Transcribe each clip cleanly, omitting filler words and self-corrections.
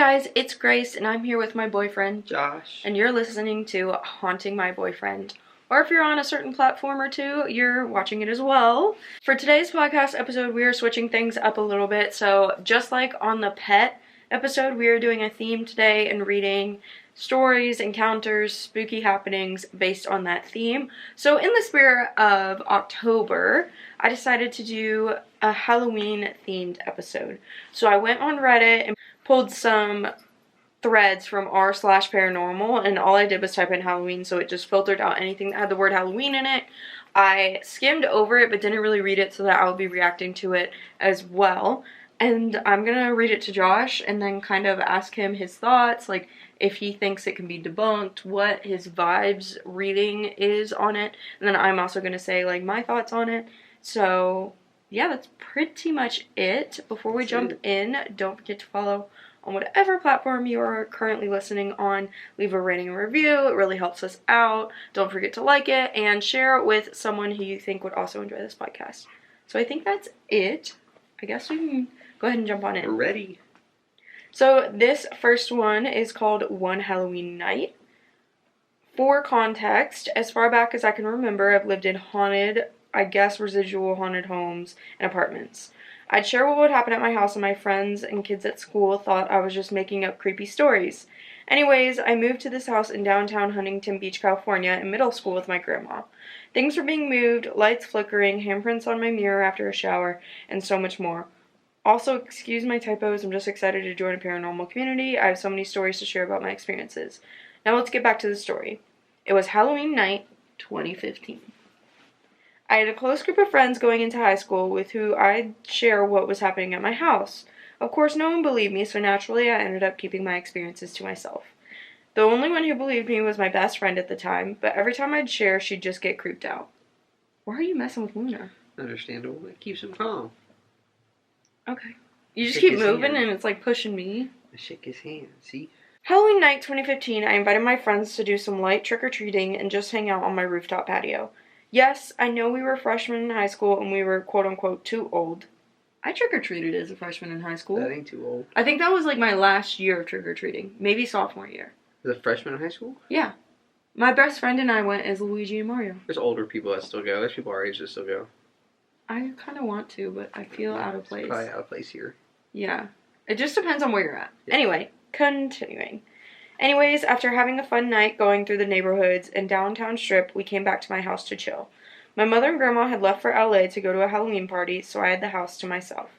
guys, it's Grace and I'm here with my boyfriend, Josh. and you're listening to Haunting My Boyfriend. Or if you're on a certain platform or two, you're watching it as well. For today's podcast episode, we are switching things up a little bit. So just like on the pet episode, we are doing a theme today and reading stories, encounters, spooky happenings based on that theme. So in the spirit of October, I decided to do a Halloween themed episode. So I went on Reddit and pulled some threads from r/paranormal, and all I did was type in Halloween, so it just filtered out anything that had the word Halloween in it. I skimmed over it but didn't really read it so that I'll be reacting to it as well. And I'm gonna read it to Josh and then kind of ask him his thoughts, like if he thinks it can be debunked, what his vibes reading is on it, and then I'm also gonna say like my thoughts on it. So yeah, that's pretty much it. Before we jump in, don't forget to follow on whatever platform you are currently listening on. Leave a rating and review. It really helps us out. Don't forget to like it and share it with someone who you think would also enjoy this podcast. So I think that's it. I guess we can go ahead and jump on in. We're ready. So this first one is called One Halloween Night. For context, as far back as I can remember, I've lived in haunted, I guess residual haunted homes and apartments. I'd share what would happen at my house, and my friends and kids at school thought I was just making up creepy stories. Anyways, I moved to this house in downtown Huntington Beach, California in middle school with my grandma. Things were being moved, lights flickering, handprints on my mirror after a shower, and so much more. Also, excuse my typos, I'm just excited to join a paranormal community. I have so many stories to share about my experiences. Now let's get back to the story. It was Halloween night, 2015. I had a close group of friends going into high school with who I'd share what was happening at my house. Of course, no one believed me, so naturally I ended up keeping my experiences to myself. The only one who believed me was my best friend at the time, but every time I'd share, she'd just get creeped out. Why are you messing with Luna? Understandable. It keeps him calm. Okay. You just keep moving and it's like pushing me. I shake his hand, see? Halloween night 2015, I invited my friends to do some light trick-or-treating and just hang out on my rooftop patio. Yes, I know we were freshmen in high school and we were quote-unquote too old. I trick-or-treated as a freshman in high school. That ain't too old. I think that was like my last year of trick-or-treating. Maybe sophomore year. As a freshman in high school? Yeah. My best friend and I went as Luigi and Mario. There's older people that still go. There's people our age that still go. I kind of want to, but I feel out of place. It's probably out of place here. Yeah. It just depends on where you're at. Yeah. Anyway, continuing. Anyways, after having a fun night going through the neighborhoods and downtown strip, we came back to my house to chill. My mother and grandma had left for LA to go to a Halloween party, so I had the house to myself.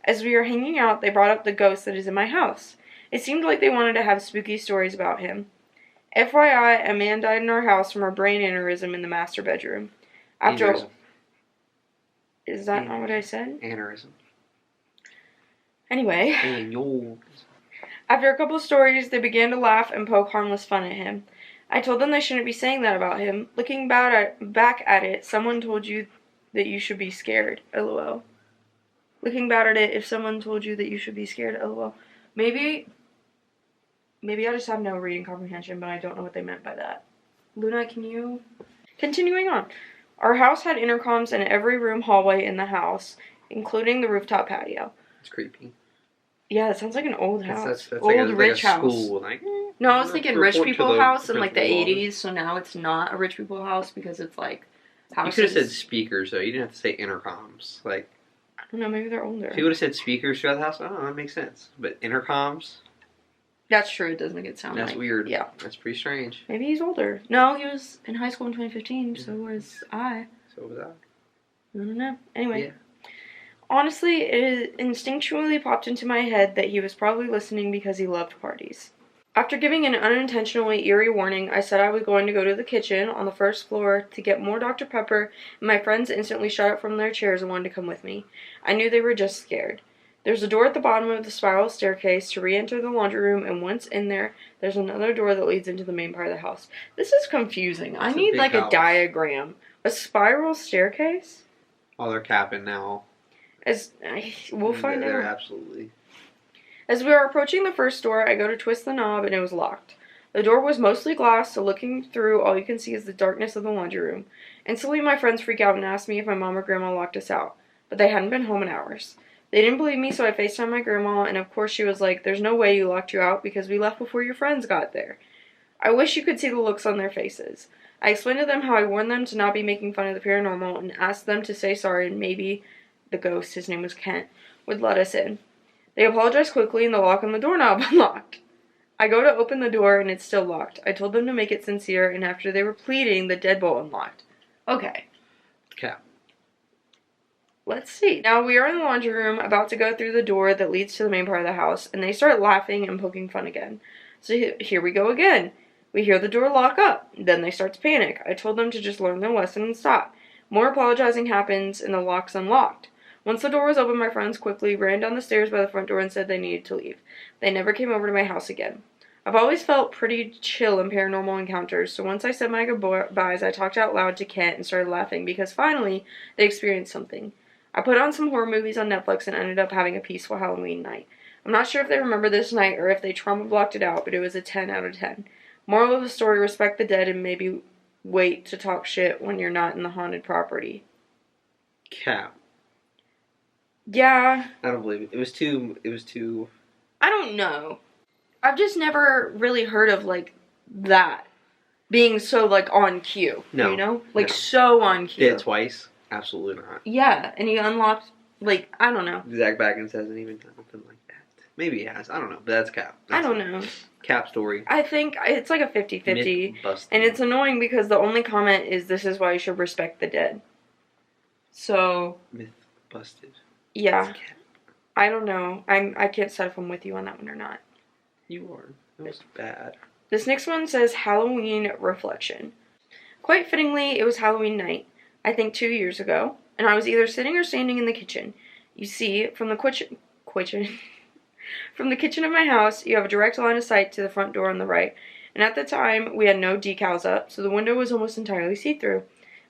As we were hanging out, they brought up the ghost that is in my house. It seemed like they wanted to have spooky stories about him. FYI, a man died in our house from a brain aneurysm in the master bedroom. Aneurysm. Is that not what I said? Aneurysm. Anyway. After a couple stories, they began to laugh and poke harmless fun at him. I told them they shouldn't be saying that about him. Looking back at it, someone told you that you should be scared. LOL. Looking back at it, if someone told you that you should be scared. LOL. Maybe I just have no reading comprehension, but I don't know what they meant by that. Luna, can you... Continuing on. Our house had intercoms in every room hallway in the house, including the rooftop patio. It's creepy. Yeah, it sounds like an old house. That's old like rich a house. School, like, no, I was thinking rich people house in like the 80s, so now it's not a rich people house because it's like houses. You could have said speakers though. You didn't have to say intercoms. Like, I don't know, maybe they're older. If you would have said speakers throughout the house, oh, that makes sense. But intercoms? That's true. It does make it sound That's like... weird. Yeah. That's pretty strange. Maybe he's older. No, he was in high school in 2015, so was I. So was I. I don't know. Anyway. Yeah. Honestly, it instinctually popped into my head that he was probably listening because he loved parties. After giving an unintentionally eerie warning, I said I was going to go to the kitchen on the first floor to get more Dr. Pepper, and my friends instantly shot up from their chairs and wanted to come with me. I knew they were just scared. There's a door at the bottom of the spiral staircase to re-enter the laundry room, and once in there, there's another door that leads into the main part of the house. This is confusing. I need like a diagram. A spiral staircase? Oh, they're capping now. We'll find out. Absolutely. As we were approaching the first door, I go to twist the knob and it was locked. The door was mostly glass, so looking through, all you can see is the darkness of the laundry room. Instantly, my friends freak out and ask me if my mom or grandma locked us out, but they hadn't been home in hours. They didn't believe me, so I FaceTimed my grandma, and of course she was like, there's no way you locked you out because we left before your friends got there. I wish you could see the looks on their faces. I explained to them how I warned them to not be making fun of the paranormal and asked them to say sorry and maybe the ghost, his name was Kent, would let us in. They apologized quickly and the lock on the doorknob unlocked. I go to open the door and it's still locked. I told them to make it sincere, and after they were pleading, the deadbolt unlocked. Okay. Cap. Let's see. Now we are in the laundry room about to go through the door that leads to the main part of the house, and they start laughing and poking fun again. So here we go again. We hear the door lock up. Then they start to panic. I told them to just learn their lesson and stop. More apologizing happens and the lock's unlocked. Once the door was open, my friends quickly ran down the stairs by the front door and said they needed to leave. They never came over to my house again. I've always felt pretty chill in paranormal encounters, so once I said my goodbyes, I talked out loud to Kent and started laughing because finally they experienced something. I put on some horror movies on Netflix and ended up having a peaceful Halloween night. I'm not sure if they remember this night or if they trauma blocked it out, but it was a 10 out of 10. Moral of the story, respect the dead and maybe wait to talk shit when you're not in the haunted property. Cap. Yeah. I don't believe it. It was too... I don't know. I've just never really heard of, like, that being so, like, on cue. No. You know? Like, so on cue. Did it twice? Absolutely not. Yeah, and he unlocked, like, I don't know. Zach Baggins hasn't even done something like that. Maybe he has. I don't know. But that's Cap. I don't know. Cap story. I think it's like a 50-50. And it's annoying because the only comment is, this is why you should respect the dead. So. Myth busted. Yeah. I don't know. I can't decide if I'm with you on that one or not. You are. That was bad. This next one says Halloween reflection. Quite fittingly, it was Halloween night, I think 2 years ago, and I was either sitting or standing in the kitchen. You see, from the from the kitchen of my house, you have a direct line of sight to the front door on the right, and at the time, we had no decals up, so the window was almost entirely see-through.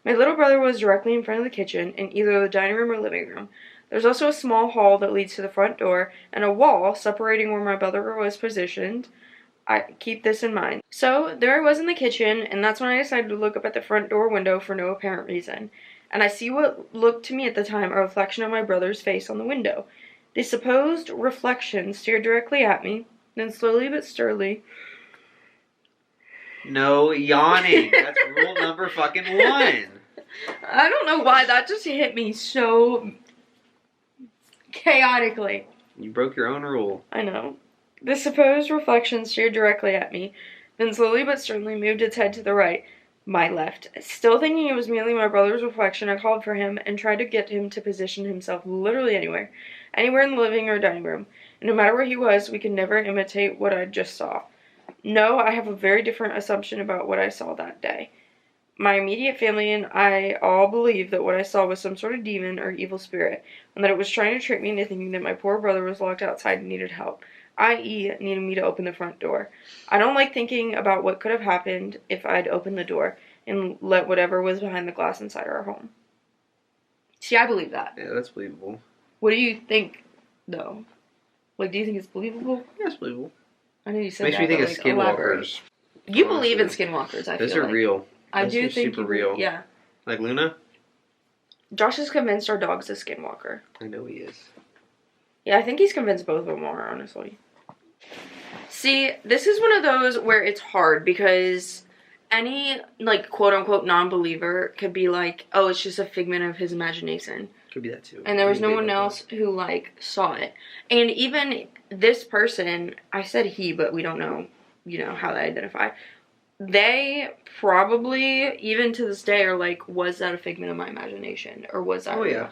My little brother was directly in front of the kitchen, in either the dining room or living room. There's also a small hall that leads to the front door, and a wall separating where my brother was positioned. I keep this in mind. So, there I was in the kitchen, and that's when I decided to look up at the front door window for no apparent reason. And I see what looked to me at the time a reflection of my brother's face on the window. The supposed reflection stared directly at me, then slowly but surely... No yawning. That's rule number fucking 1. I don't know why, that just hit me so... chaotically. You broke your own rule. I know. The supposed reflection stared directly at me, then slowly but certainly moved its head to the right, my left. Still thinking it was merely my brother's reflection, I called for him and tried to get him to position himself literally anywhere in the living or dining room. And no matter where he was, we could never imitate what I just saw. No, I have a very different assumption about what I saw that day. My immediate family and I all believed that what I saw was some sort of demon or evil spirit, and that it was trying to trick me into thinking that my poor brother was locked outside and needed help, i.e. needed me to open the front door. I don't like thinking about what could have happened if I'd opened the door and let whatever was behind the glass inside our home. See, I believe that. Yeah, that's believable. What do you think, though? Like, do you think it's believable? Yeah, it's believable. I know you said Makes that, me think but, of like, elaborate. skinwalkers. You believe in skinwalkers, I feel like. Those are real. I do Those are think super real. Yeah. Like Luna? Josh is convinced our dog's a skinwalker. I know he is. Yeah, I think he's convinced both of them are, honestly. See, this is one of those where it's hard because any, like, quote-unquote non-believer could be like, oh, it's just a figment of his imagination. Could be that too. And there was no one else who, like, saw it. And even this person, I said he, but we don't know, you know, how they identify. They probably, even to this day, are like, was that a figment of my imagination? Or was that real? Yeah.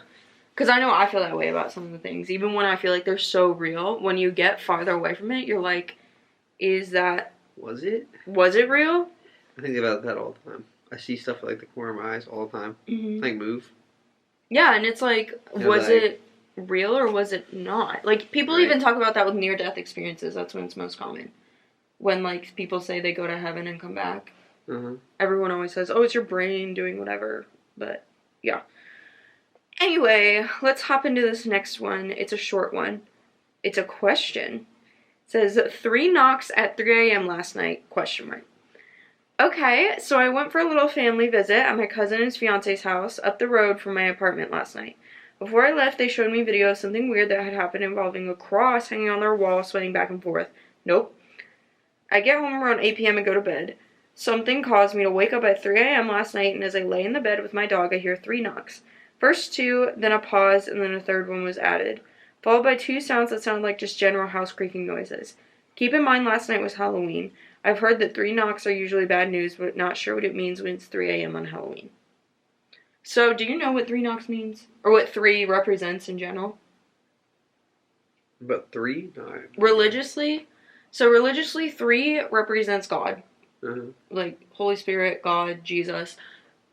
Because I know I feel that way about some of the things. Even when I feel like they're so real, when you get farther away from it, you're like, is that... Was it? Was it real? I think about that all the time. I see stuff like the corner of my eyes all the time. Mm-hmm. Like move. Yeah, and it's like, Yeah, was like, it real or was it not? Like, people right. even talk about that with near-death experiences. That's when it's most common. When, like, people say they go to heaven and come back. Uh-huh. Everyone always says, oh, it's your brain doing whatever. But, yeah. Anyway, let's hop into this next one. It's a short one. It's a question. It says, 3 knocks at 3 a.m. last night, question mark. Okay, so I went for a little family visit at my cousin and his fiance's house up the road from my apartment last night. Before I left, they showed me video of something weird that had happened involving a cross hanging on their wall, swaying back and forth. Nope. I get home around 8 p.m. and go to bed. Something caused me to wake up at 3 a.m. last night, and as I lay in the bed with my dog, I hear 3 knocks. First 2, then a pause, and then a third one was added, followed by 2 sounds that sounded like just general house creaking noises. Keep in mind last night was Halloween. I've heard that 3 knocks are usually bad news, but not sure what it means when it's 3 a.m. on Halloween. So, do you know what 3 knocks means? Or what 3 represents in general? But 3? No. Religiously? So, religiously, 3 represents God. Uh-huh. Like, Holy Spirit, God, Jesus.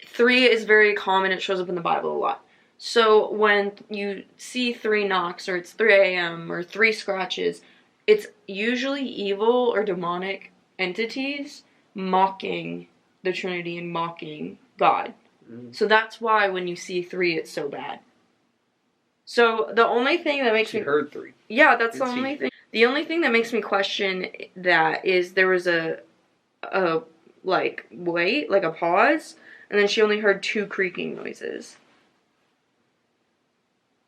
3 is very common. It shows up in the Bible a lot. So, when you see 3 knocks, or it's 3 a.m., or 3 scratches, it's usually evil or demonic entities mocking the Trinity and mocking God. So that's why when you see 3, it's so bad. So the only thing that makes me... heard 3. Yeah, that's the only thing. The only thing that makes me question that is there was a pause, and then she only heard 2 creaking noises.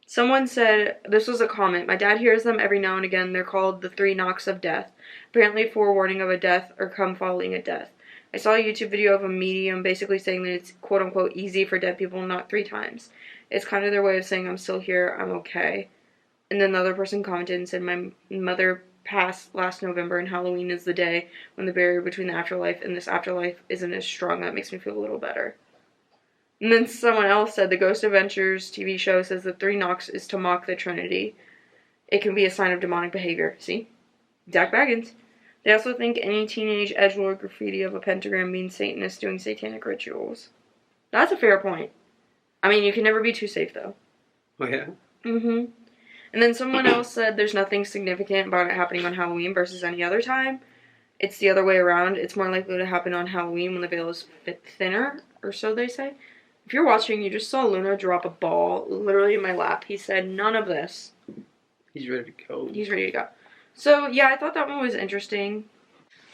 Someone said, this was a comment, my dad hears them every now and again. They're called the 3 knocks of death. Apparently forewarning of a death or come following a death. I saw a YouTube video of a medium basically saying that it's quote-unquote easy for dead people to knock 3 times. It's kind of their way of saying, I'm still here, I'm okay. And then the other person commented and said, my mother passed last November and Halloween is the day when the barrier between the afterlife and this afterlife isn't as strong. That makes me feel a little better. And then someone else said, the Ghost Adventures TV show says that 3 knocks is to mock the Trinity. It can be a sign of demonic behavior. See? Zach Baggins. They also think any teenage edgelord graffiti of a pentagram means Satanists doing satanic rituals. That's a fair point. I mean, you can never be too safe, though. Oh, yeah? Mm-hmm. And then someone else said there's nothing significant about it happening on Halloween versus any other time. It's the other way around. It's more likely to happen on Halloween when the veil is thinner, or so they say. If you're watching, you just saw Luna drop a ball literally in my lap. He said, none of this. He's ready to go. He's ready to go. So, yeah, I thought that one was interesting.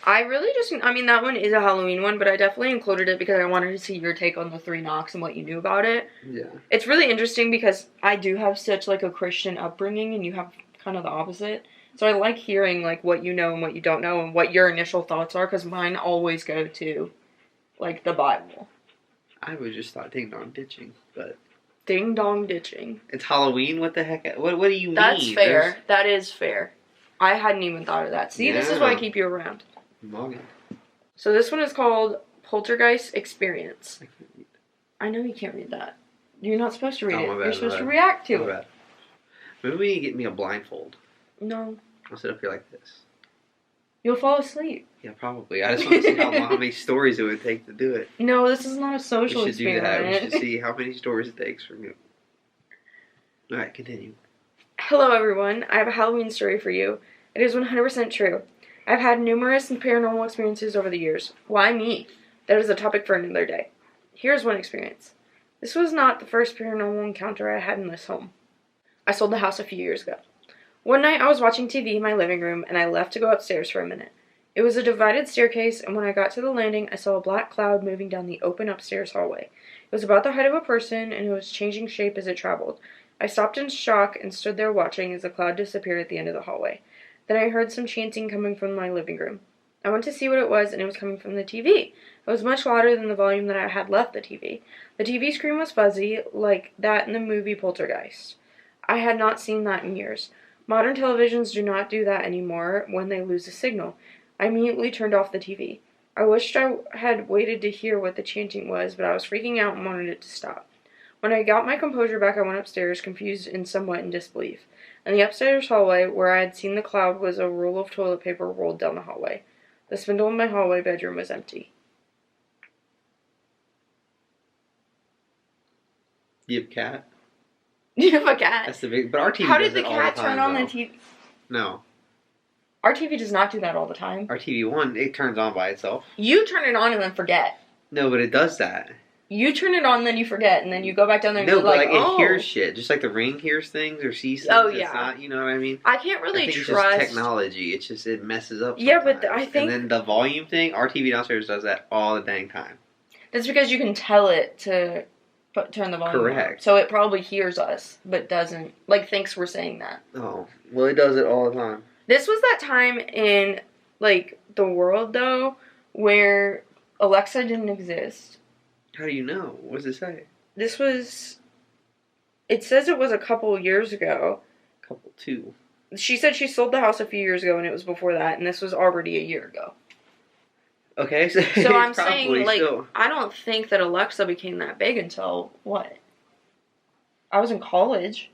I mean, that one is a Halloween one, but I definitely included it because I wanted to see your take on the 3 knocks and what you knew about it. Yeah. It's really interesting because I do have such, like, a Christian upbringing, and you have kind of the opposite. So I like hearing, like, what you know and what you don't know and what your initial thoughts are, because mine always go to, like, the Bible. I would just thought ding-dong ditching, but... Ding-dong ditching. It's Halloween? What the heck? What do you mean? That's fair. That is fair. I hadn't even thought of that. See, yeah. This is why I keep you around. Morgan. So this one is called Poltergeist Experience. I can't read. I know you can't read that. You're not supposed to read it. Bad, You're supposed to react to it. Bad. Maybe we need to get me a blindfold. No. I'll sit up here like this. You'll fall asleep. Yeah, probably. I just want to see how many stories it would take to do it. No, this is not a social experiment. We should do that. We should see how many stories it takes from you. Alright, continue. Hello, everyone. I have a Halloween story for you. It is 100% true. I've had numerous paranormal experiences over the years. Why me? That is a topic for another day. Here's one experience. This was not the first paranormal encounter I had in this home. I sold the house a few years ago. One night I was watching TV in my living room and I left to go upstairs for a minute. It was a divided staircase, and when I got to the landing, I saw a black cloud moving down the open upstairs hallway. It was about the height of a person, and it was changing shape as it traveled. I stopped in shock and stood there watching as the cloud disappeared at the end of the hallway. Then I heard some chanting coming from my living room. I went to see what it was, and it was coming from the TV. It was much louder than the volume that I had left the TV. The TV screen was fuzzy, like that in the movie Poltergeist. I had not seen that in years. Modern televisions do not do that anymore when they lose a signal. I immediately turned off the TV. I wished I had waited to hear what the chanting was, but I was freaking out and wanted it to stop. When I got my composure back, I went upstairs, confused and somewhat in disbelief. In the upstairs hallway, where I had seen the cloud, was a roll of toilet paper rolled down the hallway. The spindle in my hallway bedroom was empty. You have a cat? You have a cat? That's the big... But our TV How does did the it cat all the time, turn on though. the TV? No. Our TV does not do that all the time. Our TV, one, it turns on by itself. You turn it on and then forget. No, but it does that. You turn it on, then you forget, and then you go back down there and no, you're but like, it hears shit. Just like the Ring hears things or sees things. Oh, It's yeah. not, you know what I mean? I can't really I think trust... it's just technology. It's just, it messes up sometimes. Yeah, but I think... And then the volume thing, our TV downstairs does that all the dang time. That's because you can tell it to But turn the volume up. Correct. So it probably hears us, but doesn't, like, thinks we're saying that. Oh, well, it does it all the time. This was that time in, like, the world, though, where Alexa didn't exist. How do you know? What does it say? This was, it says it was a couple years ago. Two. She said she sold the house a few years ago, and it was before that, and this was already a year ago. Okay, so I'm saying, like, still. I don't think that Alexa became that big until, what? I was in college.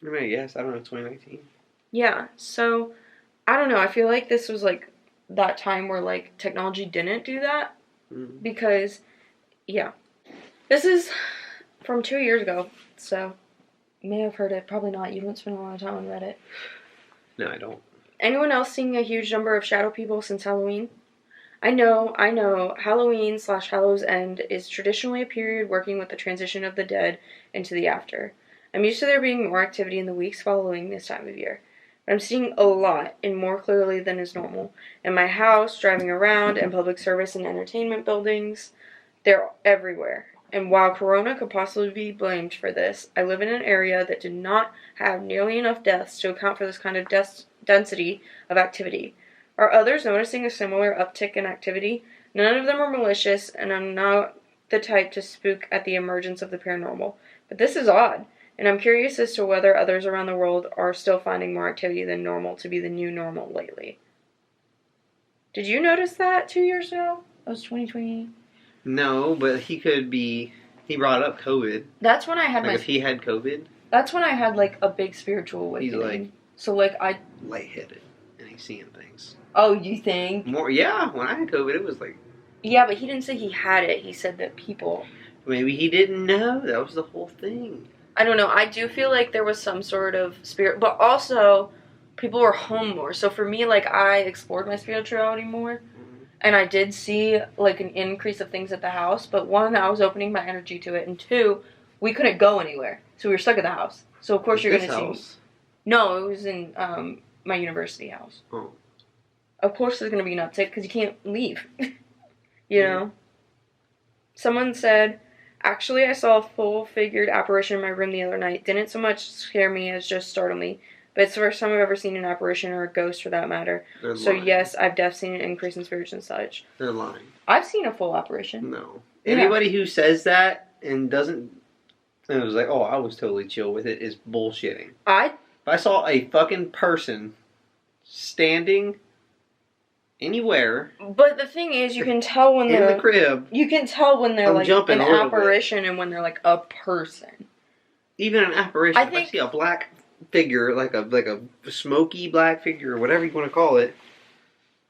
I mean, yes, I don't know, 2019. Yeah, so, I don't know, I feel like this was, like, that time where, like, technology didn't do that, because, yeah. This is from 2 years ago, so, you may have heard it, probably not, you don't spend a lot of time on Reddit. No, I don't. Anyone else seeing a huge number of shadow people since Halloween? I know, Halloween/Hallows End is traditionally a period working with the transition of the dead into the after. I'm used to there being more activity in the weeks following this time of year. But I'm seeing a lot, and more clearly than is normal. In my house, driving around, and public service and entertainment buildings, they're everywhere. And while Corona could possibly be blamed for this, I live in an area that did not have nearly enough deaths to account for this kind of density of activity. Are others noticing a similar uptick in activity? None of them are malicious, and I'm not the type to spook at the emergence of the paranormal. But this is odd, and I'm curious as to whether others around the world are still finding more activity than normal to be the new normal lately. Did you notice that 2 years ago? That was 2020. No, but he brought up COVID. That's when I had if he had COVID. That's when I had, like, a big spiritual awakening. He's, like... So, like, lightheaded, and he's seeing things. Oh, you think? More, yeah, when I had COVID, it was, like... Yeah, but he didn't say he had it. He said that people... Maybe he didn't know. That was the whole thing. I don't know. I do feel like there was some sort of spirit, but also, people were home more. So for me, like, I explored my spirituality more. And I did see, like, an increase of things at the house. But one, I was opening my energy to it. And two, we couldn't go anywhere. So we were stuck at the house. So, of course, you're going to see... No, it was in my university house. Oh. Of course there's going to be an uptick because you can't leave. You know? Someone said, actually, I saw a full-figured apparition in my room the other night. Didn't so much scare me as just startle me. But it's the first time I've ever seen an apparition or a ghost for that matter. So yes, I've definitely seen an increase in spirits and such. They're lying. I've seen a full apparition. No. Anybody who says that and doesn't... And it was like, oh, I was totally chill with it is bullshitting. If I saw a fucking person standing anywhere... But the thing is, you can tell when they're... In the crib. You can tell when they're like an apparition and when they're like a person. Even an apparition. If I see a black... figure, like a smoky black figure, or whatever you want to call it.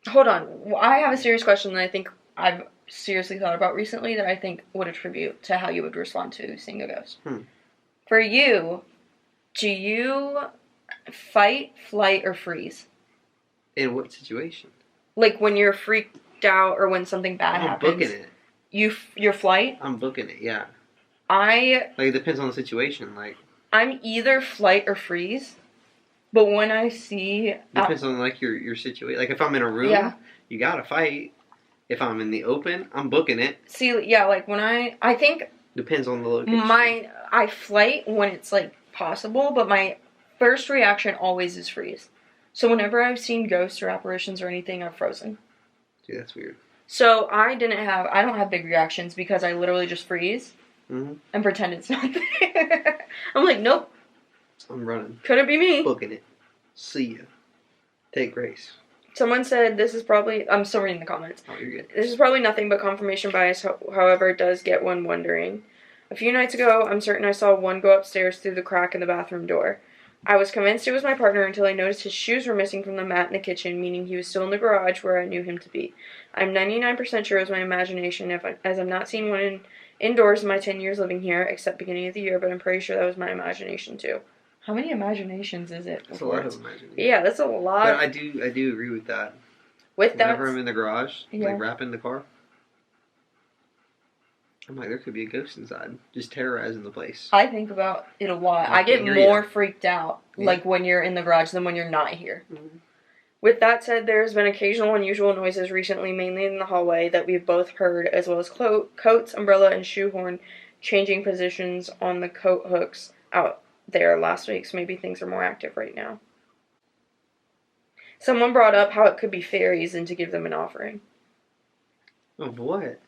Hold on. I have a serious question that I think I've seriously thought about recently that I think would attribute to how you would respond to seeing a ghost. For you, do you fight, flight, or freeze? In what situation? Like when you're freaked out or when something bad happens. I'm booking it. Your flight? I'm booking it, yeah. Like, it depends on the situation, like... I'm either flight or freeze, but when I see... Depends on, like, your situation. Like, if I'm in a room, you gotta fight. If I'm in the open, I'm booking it. See, yeah, like, when I think... Depends on the location. I flight when it's, like, possible, but my first reaction always is freeze. So whenever I've seen ghosts or apparitions or anything, I've frozen. Dude, that's weird. So I don't have big reactions because I literally just freeze. And pretend it's not there. I'm like, nope. I'm running. Couldn't be me. Booking it. See ya. Take grace. Someone said this is probably... I'm still reading the comments. Oh, you're good. This is probably nothing but confirmation bias, however, it does get one wondering. A few nights ago, I'm certain I saw one go upstairs through the crack in the bathroom door. I was convinced it was my partner until I noticed his shoes were missing from the mat in the kitchen, meaning he was still in the garage where I knew him to be. I'm 99% sure it was my imagination, as I'm not seeing one indoors in my 10 years living here, except beginning of the year, but I'm pretty sure that was my imagination too. How many imaginations is it? That's a lot of imagination. Yeah, that's a lot. But I do agree with that. Whenever I'm in the garage, like wrapping the car, I'm like, there could be a ghost inside, just terrorizing the place. I think about it a lot. I get more freaked out, like when you're in the garage than when you're not here. With that said, there's been occasional unusual noises recently, mainly in the hallway, that we've both heard, as well as coats, umbrella, and shoehorn changing positions on the coat hooks out there last week, so maybe things are more active right now. Someone brought up how it could be fairies and to give them an offering. Of what?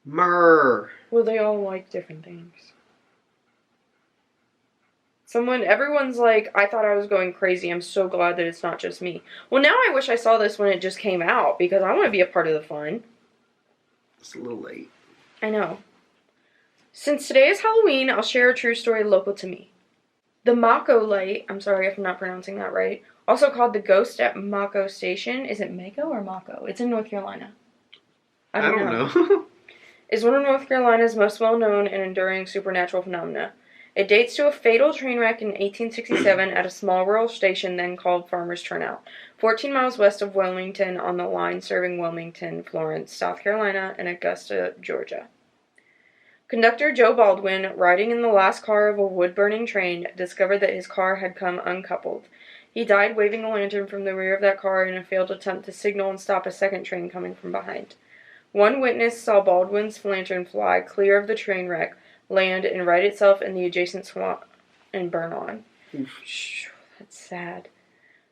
Myrrh. Well, they all like different things. Everyone's like, I thought I was going crazy. I'm so glad that it's not just me. Well, now I wish I saw this when it just came out, because I want to be a part of the fun. It's a little late. I know. Since today is Halloween, I'll share a true story local to me. The Mako light, I'm sorry if I'm not pronouncing that right, also called the ghost at Mako Station. Is it Mako or Mako? It's in North Carolina. I don't know. Is one of North Carolina's most well-known and enduring supernatural phenomena. It dates to a fatal train wreck in 1867 at a small rural station then called Farmers Turnout, 14 miles west of Wilmington on the line serving Wilmington, Florence, South Carolina, and Augusta, Georgia. Conductor Joe Baldwin, riding in the last car of a wood-burning train, discovered that his car had come uncoupled. He died waving a lantern from the rear of that car in a failed attempt to signal and stop a second train coming from behind. One witness saw Baldwin's lantern fly clear of the train wreck, land, and right itself in the adjacent swamp and burn on. Oof. That's sad.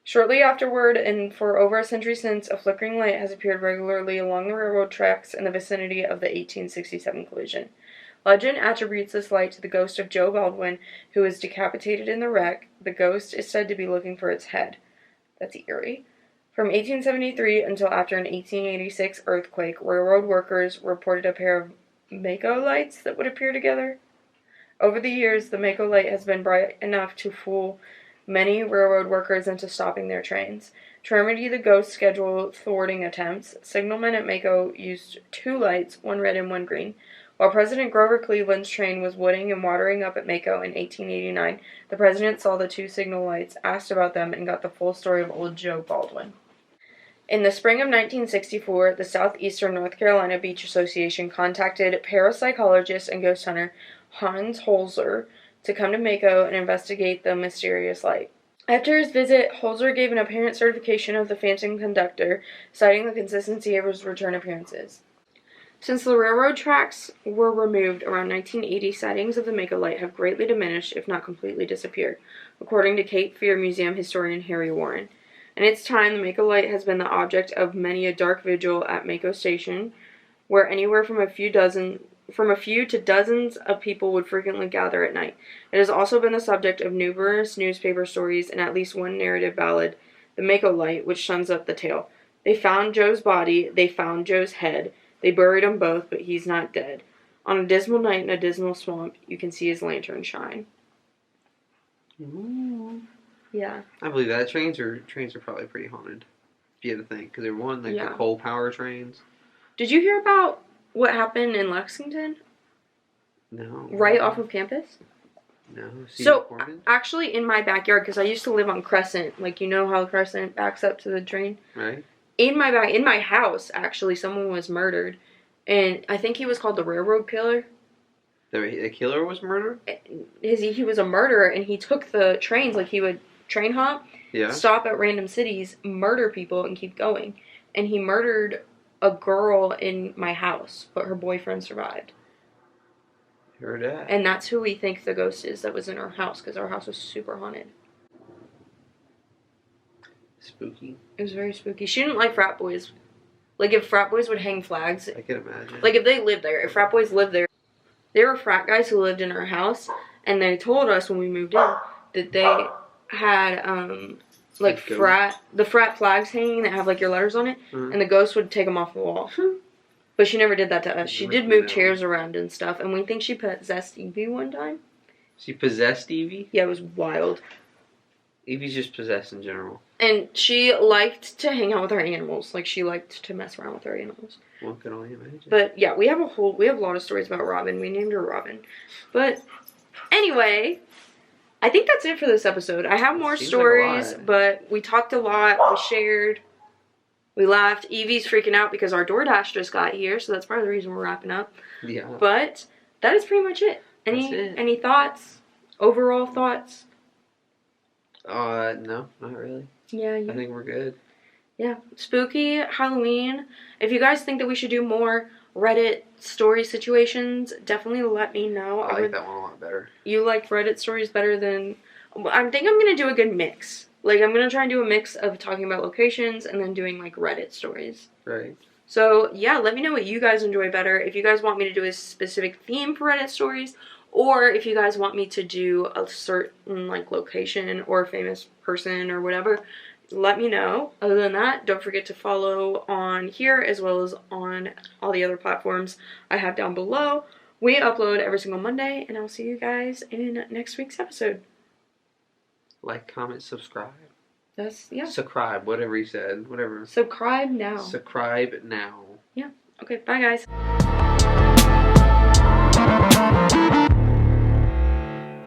Shortly afterward, and for over a century since, a flickering light has appeared regularly along the railroad tracks in the vicinity of the 1867 collision. Legend attributes this light to the ghost of Joe Baldwin, who was decapitated in the wreck. The ghost is said to be looking for its head. That's eerie. From 1873 until after an 1886 earthquake, railroad workers reported a pair of Mako lights that would appear together. Over the years, the Mako light has been bright enough to fool many railroad workers into stopping their trains. To remedy the ghost schedule thwarting attempts, signalmen at Mako used two lights, one red and one green. While President Grover Cleveland's train was wooding and watering up at Mako in 1889, the president saw the two signal lights, asked about them, and got the full story of old Joe Baldwin. In the spring of 1964, the Southeastern North Carolina Beach Association contacted parapsychologist and ghost hunter Hans Holzer to come to Mako and investigate the mysterious light. After his visit, Holzer gave an apparent certification of the phantom conductor, citing the consistency of his return appearances. Since the railroad tracks were removed around 1980, sightings of the Mako light have greatly diminished, if not completely disappeared, according to Cape Fear Museum historian Harry Warren. In its time, the Mako light has been the object of many a dark vigil at Mako Station, where anywhere from a few to dozens of people would frequently gather at night. It has also been the subject of numerous newspaper stories and at least one narrative ballad, The Mako Light, which sums up the tale. They found Joe's body, they found Joe's head, they buried them both, but he's not dead. On a dismal night in a dismal swamp, you can see his lantern shine. Ooh. Yeah. I believe that. Trains are probably pretty haunted, if you had to think, because they're the coal power trains. Did you hear about what happened in Lexington? No. Right off of campus? No. So, actually in my backyard, because I used to live on Crescent, like you know how Crescent backs up to the train? Right. In my house, actually, someone was murdered, and I think he was called the Railroad Killer. The killer was murdered? He was a murderer, and he took the trains, like he would train hop, stop at random cities, murder people, and keep going. And he murdered a girl in my house, but her boyfriend survived. Heard that. And that's who we think the ghost is that was in our house, because our house was super haunted. Spooky. It was very spooky. She didn't like frat boys. Like, if frat boys would hang flags. I can imagine. Like, if they lived there, if frat boys lived there. There were frat guys who lived in our house, and they told us when we moved in that they had, the frat flags hanging that have, like, your letters on it, and the ghost would take them off the wall. But she never did that to us. She did move chairs around and stuff, and we think she possessed Evie one time. She possessed Evie? Yeah, it was wild. Evie's just possessed in general. And she liked to hang out with her animals. Like, she liked to mess around with her animals. One can only imagine. But, yeah, we have a lot of stories about Robin. We named her Robin. But, anyway, I think that's it for this episode. I have more stories, but we talked a lot. We shared. We laughed. Evie's freaking out because our DoorDash just got here, so that's part of the reason we're wrapping up. Yeah. But, that is pretty much it. Any thoughts? Overall thoughts? No, not really. Yeah, I think we're good. Yeah, spooky, Halloween. If you guys think that we should do more Reddit story situations, definitely let me know. I like that one a lot better. You like Reddit stories better than... I think I'm going to do a good mix. Like, I'm going to try and do a mix of talking about locations and then doing, like, Reddit stories. Right. So, yeah, let me know what you guys enjoy better. If you guys want me to do a specific theme for Reddit stories, or if you guys want me to do a certain, like, location or famous person or whatever, let me know. Other than that, don't forget to follow on here as well as on all the other platforms I have down below. We upload every single Monday, and I'll see you guys in next week's episode. Like, comment, subscribe. Yeah. Subscribe, whatever he said. Whatever. Subscribe now. Subscribe now. Yeah. Okay, bye guys.